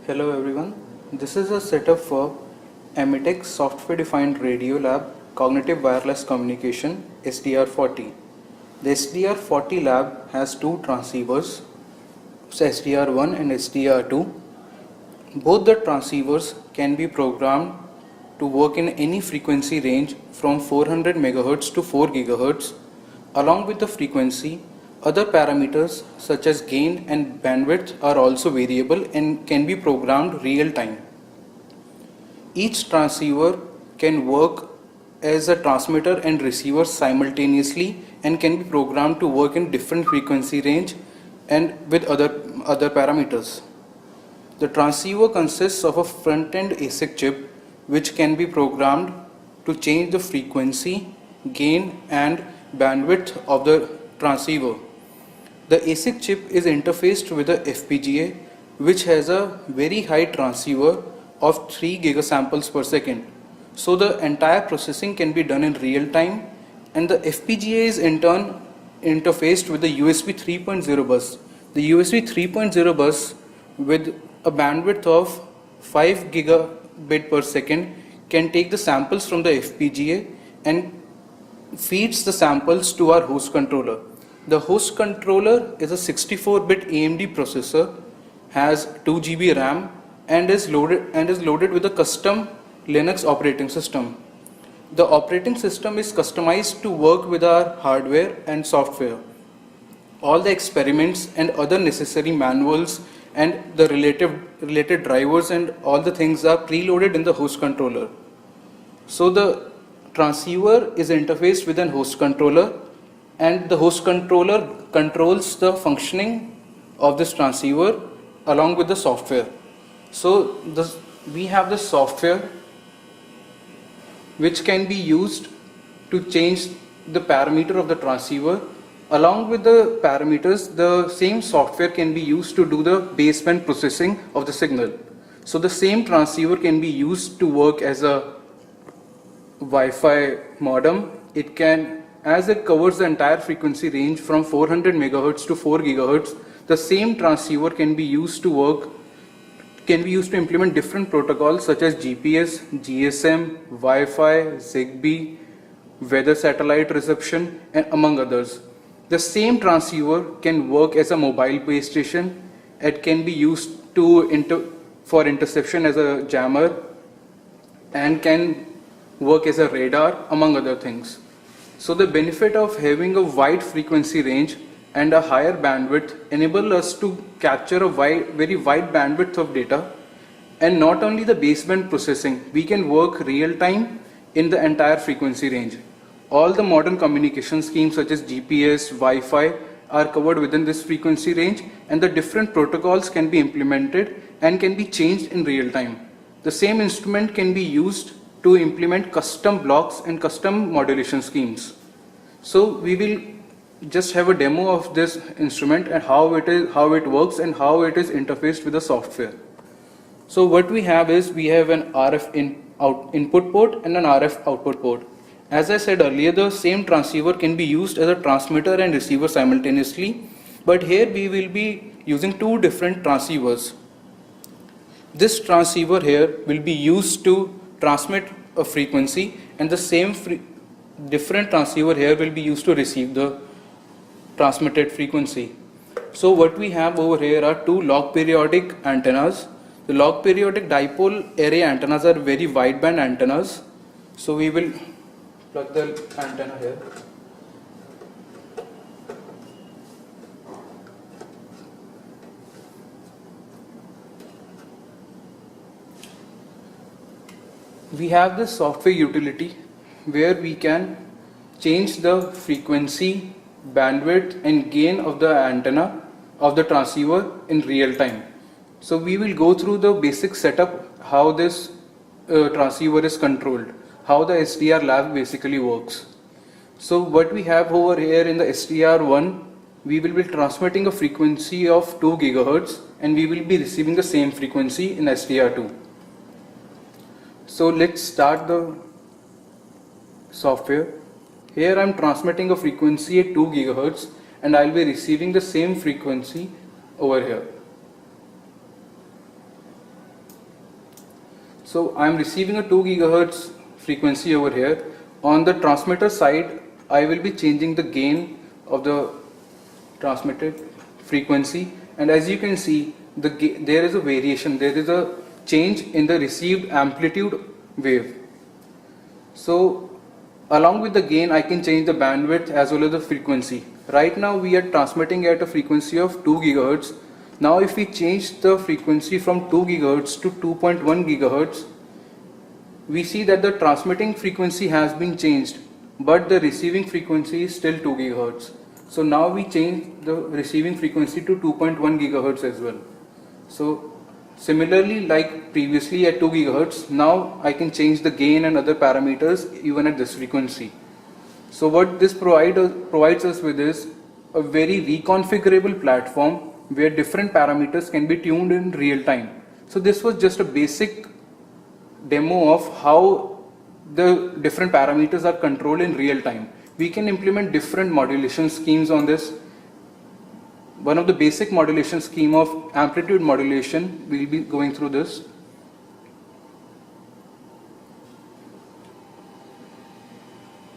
Hello everyone, this is a setup for Amitech Software Defined Radio Lab Cognitive Wireless Communication SDR40. The SDR40 lab has two transceivers, SDR1 and SDR2. Both the transceivers can be programmed to work in any frequency range from 400 MHz to 4 GHz. Along with the frequency, other parameters such as gain and bandwidth are also variable and can be programmed real time. Each transceiver can work as a transmitter and receiver simultaneously and can be programmed to work in different frequency range and with other parameters. The transceiver consists of a front-end ASIC chip which can be programmed to change the frequency, gain and bandwidth of the transceiver. The ASIC chip is interfaced with the FPGA which has a very high transceiver of 3 gigasamples per second. So the entire processing can be done in real time, and the FPGA is in turn interfaced with the USB 3.0 bus. The USB 3.0 bus with a bandwidth of 5 gigabit per second can take the samples from the FPGA and feeds the samples to our host controller. The host controller is a 64-bit AMD processor, has 2 GB RAM and is loaded with a custom Linux operating system. The operating system is customized to work with our hardware and software. All the experiments and other necessary manuals and the related drivers and all the things are preloaded in the host controller. So the transceiver is interfaced with an host controller, and the host controller controls the functioning of this transceiver along with the software. So we have the software which can be used to change the parameter of the transceiver. Along with the parameters, the same software can be used to do the baseband processing of the signal. So the same transceiver can be used to work as a Wi-Fi modem. It can, as it covers the entire frequency range from 400 MHz to 4 GHz, the same transceiver can be used to implement different protocols such as GPS, GSM, Wi-Fi, ZigBee, weather satellite reception, and among others. The same transceiver can work as a mobile base station. It can be used for interception as a jammer and can work as a radar, among other things. So the benefit of having a wide frequency range and a higher bandwidth enable us to capture a very wide bandwidth of data, and not only the baseband processing, we can work real time in the entire frequency range. All the modern communication schemes such as GPS, Wi-Fi are covered within this frequency range, and the different protocols can be implemented and can be changed in real time. The same instrument can be used to implement custom blocks and custom modulation schemes. So we will just have a demo of this instrument and how it works and how it is interfaced with the software. So what we have is we have an RF input port and an RF output port. As I said earlier, the same transceiver can be used as a transmitter and receiver simultaneously, but here we will be using two different transceivers. This transceiver here will be used to transmit a frequency, and the same different transceiver here will be used to receive the transmitted frequency. So what we have over here are two log periodic antennas. The log periodic dipole array antennas are very wideband antennas. So we will plug the antenna here. We have this software utility where we can change the frequency, bandwidth and gain of the antenna of the transceiver in real time. So we will go through the basic setup, how this transceiver is controlled, how the SDR lab basically works. So what we have over here in the SDR1, we will be transmitting a frequency of 2 GHz and we will be receiving the same frequency in SDR2. So let's start the software. Here I am transmitting a frequency at 2 GHz and I will be receiving the same frequency over here. So I am receiving a 2 gigahertz frequency over here. On the transmitter side, I will be changing the gain of the transmitted frequency, and as you can see, there is a variation, there is a change in the received amplitude wave. So along with the gain, I can change the bandwidth as well as the frequency. Right now we are transmitting at a frequency of 2 gigahertz. Now if we change the frequency from 2 gigahertz to 2.1 gigahertz, we see that the transmitting frequency has been changed, but the receiving frequency is still 2 gigahertz. So now we change the receiving frequency to 2.1 gigahertz as well. So similarly, like previously at 2 gigahertz, now I can change the gain and other parameters even at this frequency. So what this provides us with is a very reconfigurable platform where different parameters can be tuned in real time. So this was just a basic demo of how the different parameters are controlled in real time. We can implement different modulation schemes on this. One of the basic modulation scheme of amplitude modulation, we'll be going through this.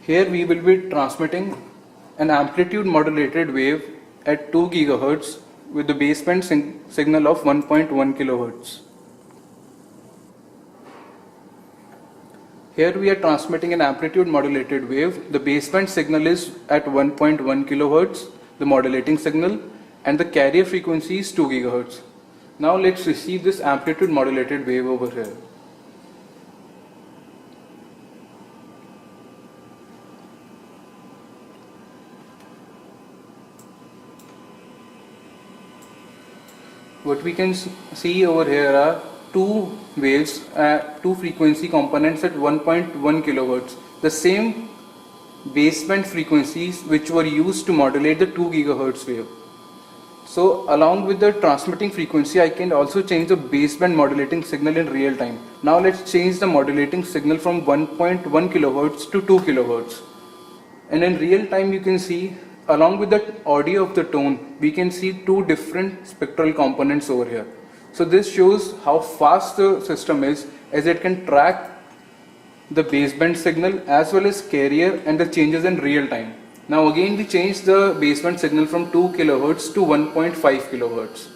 Here we will be transmitting an amplitude modulated wave at 2 gigahertz with the baseband signal of 1.1 kilohertz. Here we are transmitting an amplitude modulated wave. The baseband signal is at 1.1 kilohertz, the modulating signal, and the carrier frequency is 2 gigahertz. Now let's receive this amplitude modulated wave over here. What we can see over here are two waves, two frequency components at 1.1 kilohertz. The same baseband frequencies which were used to modulate the 2 gigahertz wave. So along with the transmitting frequency, I can also change the baseband modulating signal in real time. Now let's change the modulating signal from 1.1 kilohertz to 2 kilohertz. And in real time you can see, along with the audio of the tone, we can see two different spectral components over here. So this shows how fast the system is, as it can track the baseband signal as well as carrier and the changes in real time. Now again we change the baseband signal from 2 kilohertz to 1.5 kilohertz.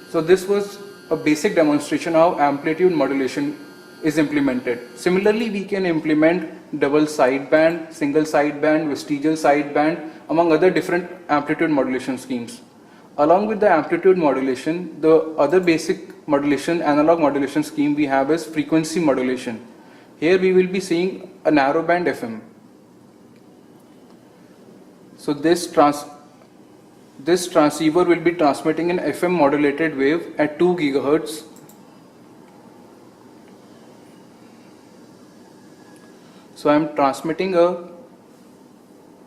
So this was a basic demonstration how amplitude modulation is implemented. Similarly, we can implement double sideband, single sideband, vestigial sideband, among other different amplitude modulation schemes. Along with the amplitude modulation, the other basic modulation, analog modulation scheme we have is frequency modulation. Here we will be seeing a narrowband FM. So this transceiver will be transmitting an FM modulated wave at 2 gigahertz. So I am transmitting a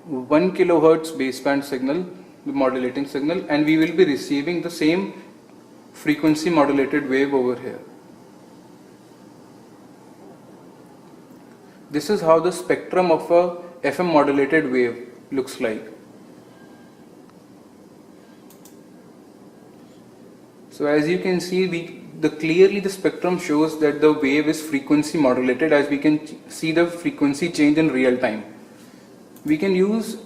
1 kilohertz baseband signal, the modulating signal, and we will be receiving the same frequency modulated wave over here. This is how the spectrum of a FM modulated wave looks like. So as you can see, clearly the spectrum shows that the wave is frequency modulated, as we can see the frequency change in real time. We can use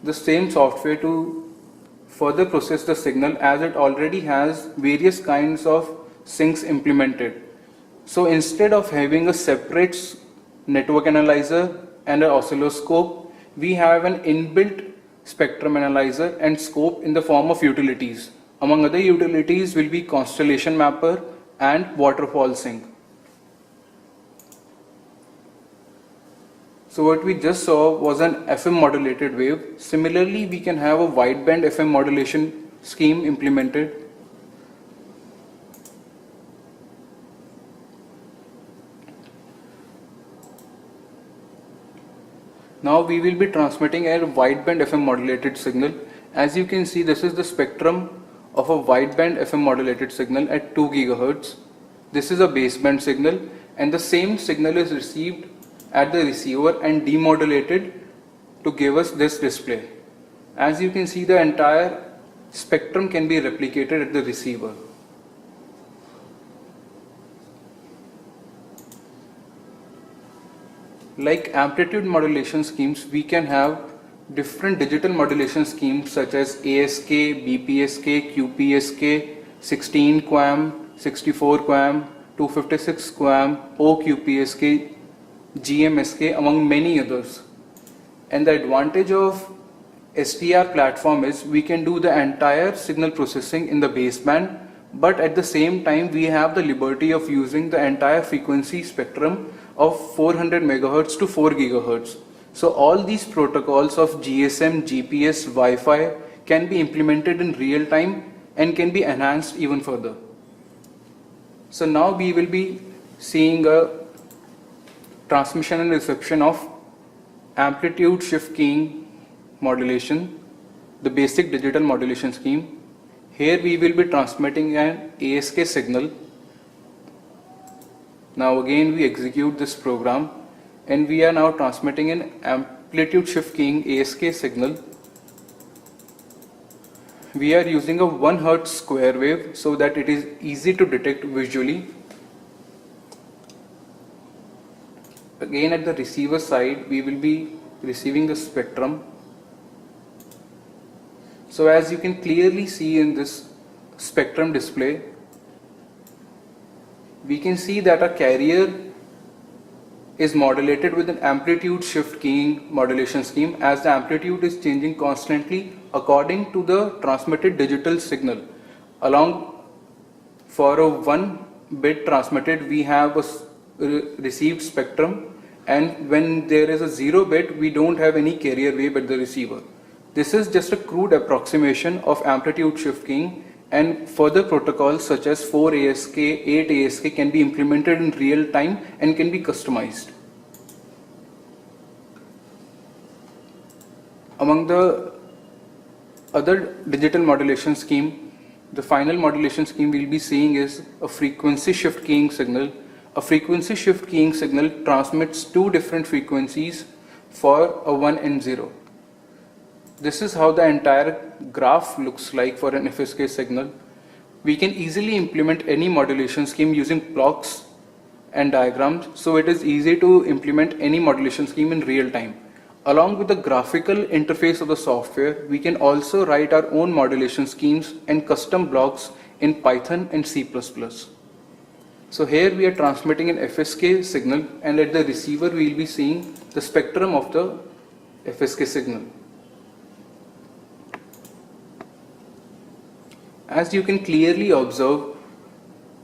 the same software to further process the signal, as it already has various kinds of sinks implemented. So instead of having a separate network analyzer and an oscilloscope, we have an inbuilt spectrum analyzer and scope in the form of utilities. Among other utilities will be constellation mapper and waterfall sync. So what we just saw was an FM modulated wave. Similarly, we can have a wideband FM modulation scheme implemented. Now we will be transmitting a wideband FM modulated signal. As you can see, this is the spectrum of a wideband FM modulated signal at 2 gigahertz. This is a baseband signal, and the same signal is received at the receiver and demodulated to give us this display. As you can see, the entire spectrum can be replicated at the receiver. Like amplitude modulation schemes, we can have different digital modulation schemes such as ASK, BPSK, QPSK, 16 QAM, 64 QAM, 256 QAM, OQPSK, GMSK, among many others. And the advantage of SDR platform is we can do the entire signal processing in the baseband, but at the same time we have the liberty of using the entire frequency spectrum of 400 megahertz to 4 gigahertz. So all these protocols of GSM, GPS, Wi-Fi can be implemented in real time and can be enhanced even further. So now we will be seeing a transmission and reception of amplitude shift keying modulation, the basic digital modulation scheme. Here we will be transmitting an ASK signal. Now again we execute this program and we are now transmitting an amplitude shift keying ASK signal. We are using a 1 Hz square wave so that it is easy to detect visually. Again at the receiver side we will be receiving the spectrum. So as you can clearly see in this spectrum display, we can see that a carrier is modulated with an amplitude shift keying modulation scheme, as the amplitude is changing constantly according to the transmitted digital signal. Along for a 1 bit transmitted we have a received spectrum, and when there is a 0 bit we don't have any carrier wave at the receiver. This is just a crude approximation of amplitude shift keying, and further protocols such as 4ASK, 8ASK can be implemented in real time and can be customized. Among the other digital modulation scheme, the final modulation scheme we'll be seeing is a frequency shift keying signal. A frequency shift keying signal transmits 2 different frequencies for a 1 and 0. This is how the entire graph looks like for an FSK signal. We can easily implement any modulation scheme using blocks and diagrams, so it is easy to implement any modulation scheme in real time. Along with the graphical interface of the software, we can also write our own modulation schemes and custom blocks in Python and C++. So here we are transmitting an FSK signal, and at the receiver we will be seeing the spectrum of the FSK signal. As you can clearly observe,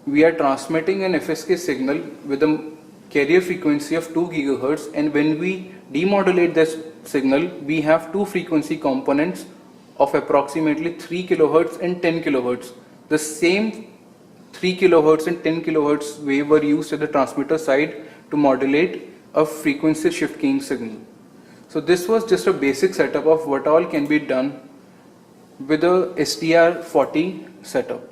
we are transmitting an FSK signal with a carrier frequency of 2 GHz, and when we demodulate this signal, we have 2 frequency components of approximately 3 kHz and 10 kHz. The same 3 kHz and 10 kHz wave were used at the transmitter side to modulate a frequency shift keying signal. So this was just a basic setup of what all can be done with a SDR40 setup.